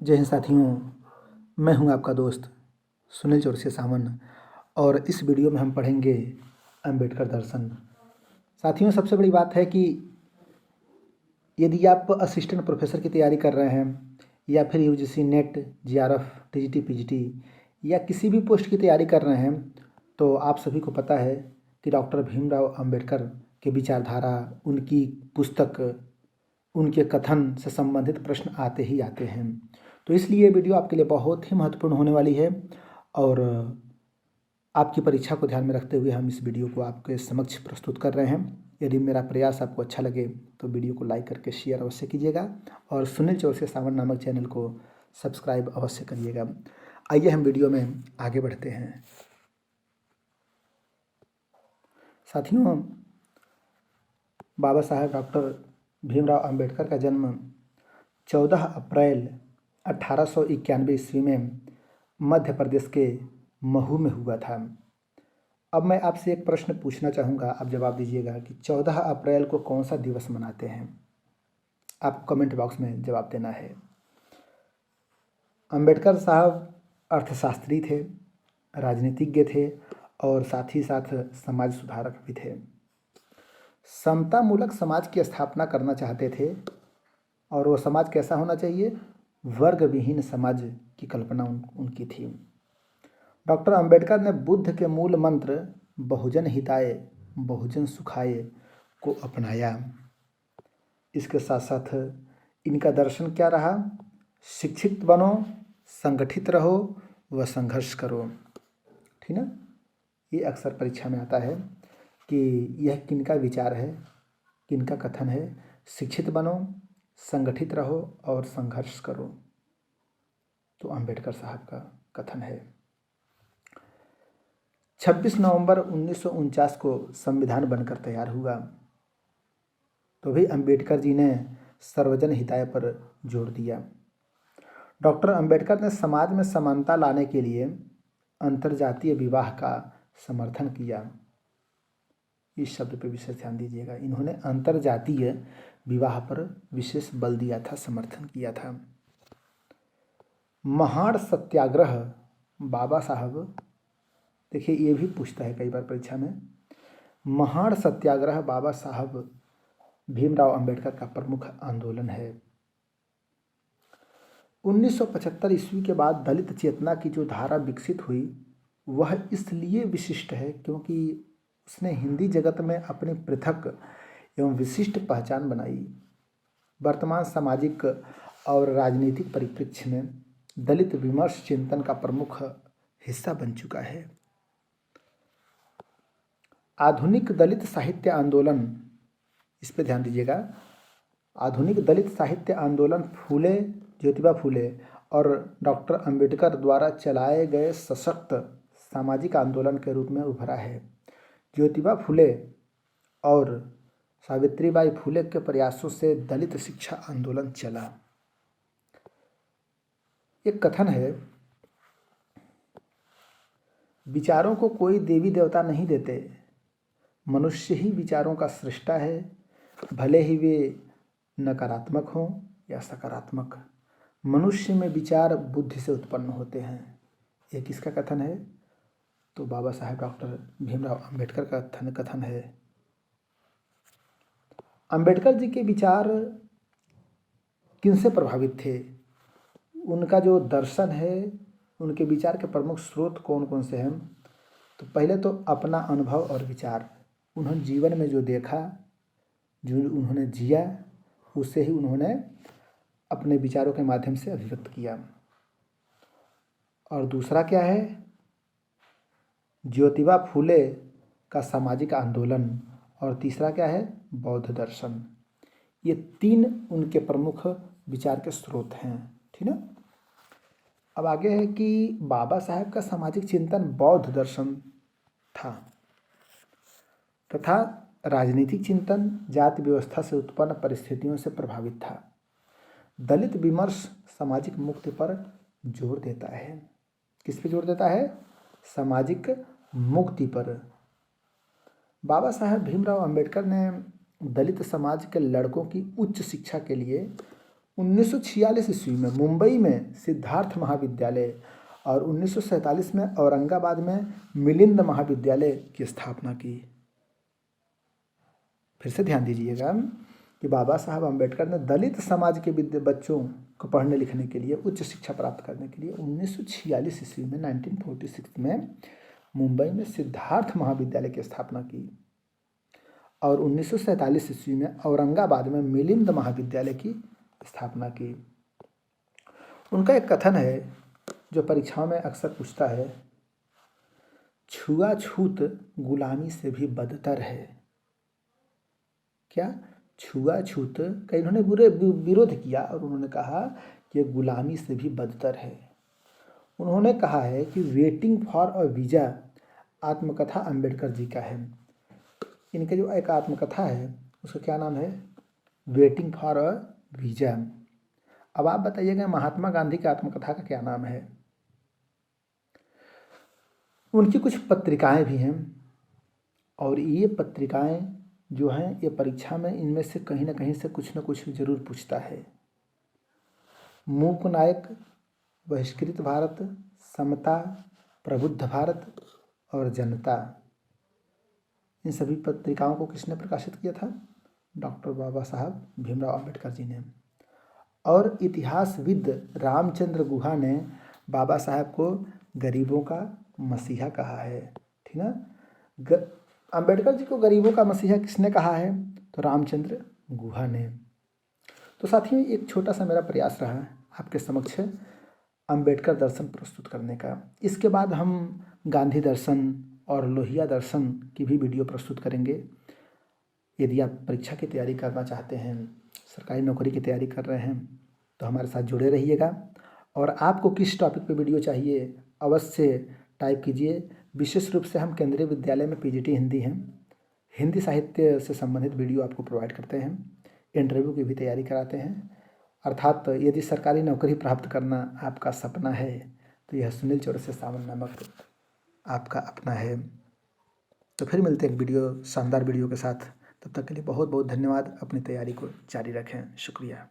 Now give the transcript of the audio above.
जय हिंद साथियों, मैं हूं आपका दोस्त सुनील चौरसिया सावन और इस वीडियो में हम पढ़ेंगे अंबेडकर दर्शन। साथियों, सबसे बड़ी बात है कि यदि आप असिस्टेंट प्रोफेसर की तैयारी कर रहे हैं या फिर UGC net, GRF, TGT, PGT या किसी भी पोस्ट की तैयारी कर रहे हैं तो आप सभी को पता है कि डॉक्टर भीमराव अंबेडकर के विचारधारा, उनकी पुस्तक, उनके कथन से संबंधित प्रश्न आते ही आते हैं। तो इसलिए ये वीडियो आपके लिए बहुत ही महत्वपूर्ण होने वाली है और आपकी परीक्षा को ध्यान में रखते हुए हम इस वीडियो को आपके समक्ष प्रस्तुत कर रहे हैं। यदि मेरा प्रयास आपको अच्छा लगे तो वीडियो को लाइक करके शेयर अवश्य कीजिएगा और सुनील चौरसिया सावन नामक चैनल को सब्सक्राइब अवश्य करिएगा। आइए हम वीडियो में आगे बढ़ते हैं। साथियों, बाबा साहेब डॉक्टर भीमराव अंबेडकर का जन्म 14 अप्रैल 1891 ईस्वी में मध्य प्रदेश के महू में हुआ था। अब मैं आपसे एक प्रश्न पूछना चाहूँगा, आप जवाब दीजिएगा कि 14 अप्रैल को कौन सा दिवस मनाते हैं। आप कमेंट बॉक्स में जवाब देना है। अंबेडकर साहब अर्थशास्त्री थे, राजनीतिज्ञ थे और साथ ही साथ समाज सुधारक भी थे। समतामूलक समाज की स्थापना करना चाहते थे और वो समाज कैसा होना चाहिए? वर्ग विहीन समाज की कल्पना उनकी थी। डॉक्टर अंबेडकर ने बुद्ध के मूल मंत्र बहुजन हिताय बहुजन सुखाय को अपनाया। इसके साथ साथ इनका दर्शन क्या रहा? शिक्षित बनो, संगठित रहो व संघर्ष करो। ठीक ना? ये अक्सर परीक्षा में आता है कि यह किनका विचार है, किनका कथन है? शिक्षित बनो, संगठित रहो और संघर्ष करो। तो अंबेडकर साहब का कथन है। 26 नवंबर 1949 को संविधान बनकर तैयार हुआ तो भी अंबेडकर जी ने सर्वजन हिताय पर जोर दिया। डॉक्टर अंबेडकर ने समाज में समानता लाने के लिए अंतर्जातीय विवाह का समर्थन किया। इस शब्द पर विशेष ध्यान दीजिएगा। इन्होंने अंतर्जातीय विवाह पर विशेष बल दिया था, समर्थन किया था। महाड़ सत्याग्रह बाबा साहब, देखिए ये भी पूछता है कई बार परीक्षा में। महाड़ सत्याग्रह बाबा साहब भीमराव अंबेडकर का प्रमुख आंदोलन है। 1975 ईस्वी के बाद दलित चेतना की जो धारा विकसित हुई वह इसलिए विशिष्ट है क्योंकि उसने हिंदी जगत में अपनी पृथक एवं विशिष्ट पहचान बनाई। वर्तमान सामाजिक और राजनीतिक परिप्रेक्ष्य में दलित विमर्श चिंतन का प्रमुख हिस्सा बन चुका है। आधुनिक दलित साहित्य आंदोलन, इस पे ध्यान दीजिएगा। आधुनिक दलित साहित्य आंदोलन फूले, ज्योतिबा फूले और डॉक्टर अंबेडकर द्वारा चलाए गए सशक्त सामाजिक आंदोलन के रूप में उभरा है। ज्योतिबा फूले और सावित्रीबाई फूले के प्रयासों से दलित शिक्षा आंदोलन चला। एक कथन है, विचारों को कोई देवी देवता नहीं देते, मनुष्य ही विचारों का सृष्टा है, भले ही वे नकारात्मक हों या सकारात्मक। मनुष्य में विचार बुद्धि से उत्पन्न होते हैं। ये किसका कथन है? तो बाबा साहेब डॉक्टर भीमराव अंबेडकर का कथन है। अंबेडकर जी के विचार किनसे प्रभावित थे? उनका जो दर्शन है, उनके विचार के प्रमुख स्रोत कौन कौन से हैं? तो पहले तो अपना अनुभव और विचार, उन्होंने जीवन में जो देखा, जो उन्होंने जिया, उससे ही उन्होंने अपने विचारों के माध्यम से अभिव्यक्त किया। और दूसरा क्या है? ज्योतिबा फूले का सामाजिक आंदोलन। और तीसरा क्या है? बौद्ध दर्शन। ये तीन उनके प्रमुख विचार के स्रोत हैं। ठीक है। अब आगे है कि बाबा साहेब का सामाजिक चिंतन बौद्ध दर्शन था तथा राजनीतिक चिंतन जाति व्यवस्था से उत्पन्न परिस्थितियों से प्रभावित था। दलित विमर्श सामाजिक मुक्ति पर जोर देता है। किस पे जोर देता है? सामाजिक मुक्ति पर। बाबा साहेब भीमराव अंबेडकर ने दलित समाज के लड़कों की उच्च शिक्षा के लिए 1946 ईस्वी में मुंबई में सिद्धार्थ महाविद्यालय और 1947 में औरंगाबाद में मिलिंद महाविद्यालय की स्थापना की। फिर से ध्यान दीजिएगा कि बाबा साहब अम्बेडकर ने दलित समाज के बच्चों को पढ़ने लिखने के लिए, उच्च शिक्षा प्राप्त करने के लिए 1946 ईस्वी में 1946 में मुंबई में सिद्धार्थ महाविद्यालय की स्थापना की और 1947 ईस्वी में औरंगाबाद में मिलिंद महाविद्यालय की स्थापना की। उनका एक कथन है जो परीक्षाओं में अक्सर पूछता है, छुआछूत गुलामी से भी बदतर है। क्या? छुआछूत का इन्होंने बुरे विरोध किया और उन्होंने कहा कि गुलामी से भी बदतर है। उन्होंने कहा है कि वेटिंग फॉर अ वीज़ा आत्मकथा अम्बेडकर जी का है। इनके जो एक आत्मकथा है उसका क्या नाम है? Waiting for a visa. अब आप बताइएगा महात्मा गांधी की आत्मकथा का क्या नाम है? उनकी कुछ पत्रिकाएं भी हैं और ये पत्रिकाएं जो हैं ये परीक्षा में इनमें से कहीं ना कहीं से कुछ ना कुछ जरूर पूछता है। मूक नायक, बहिष्कृत भारत, समता, प्रबुद्ध भारत और जनता, इन सभी पत्रिकाओं को किसने प्रकाशित किया था? डॉक्टर बाबा साहब भीमराव अम्बेडकर जी ने। और इतिहासविद रामचंद्र गुहा ने बाबा साहब को गरीबों का मसीहा कहा है। ठीक ना? अम्बेडकर जी को गरीबों का मसीहा किसने कहा है? तो रामचंद्र गुहा ने। तो साथियों, एक छोटा सा मेरा प्रयास रहा आपके समक्ष अम्बेडकर दर्शन प्रस्तुत करने का। इसके बाद हम गांधी दर्शन और लोहिया दर्शन की भी वीडियो प्रस्तुत करेंगे। यदि आप परीक्षा की तैयारी करना चाहते हैं, सरकारी नौकरी की तैयारी कर रहे हैं, तो हमारे साथ जुड़े रहिएगा। और आपको किस टॉपिक पे वीडियो चाहिए अवश्य टाइप कीजिए। विशेष रूप से हम केंद्रीय विद्यालय में पीजीटी हिंदी हैं, हिंदी साहित्य से संबंधित वीडियो आपको प्रोवाइड करते हैं। इंटरव्यू की भी तैयारी कराते हैं। अर्थात यदि सरकारी नौकरी प्राप्त करना आपका सपना है तो यह सुनील चौरसिया सावन नामक आपका अपना है। तो फिर मिलते हैं एक वीडियो, शानदार वीडियो के साथ। तब तक के लिए बहुत बहुत धन्यवाद। अपनी तैयारी को जारी रखें। शुक्रिया।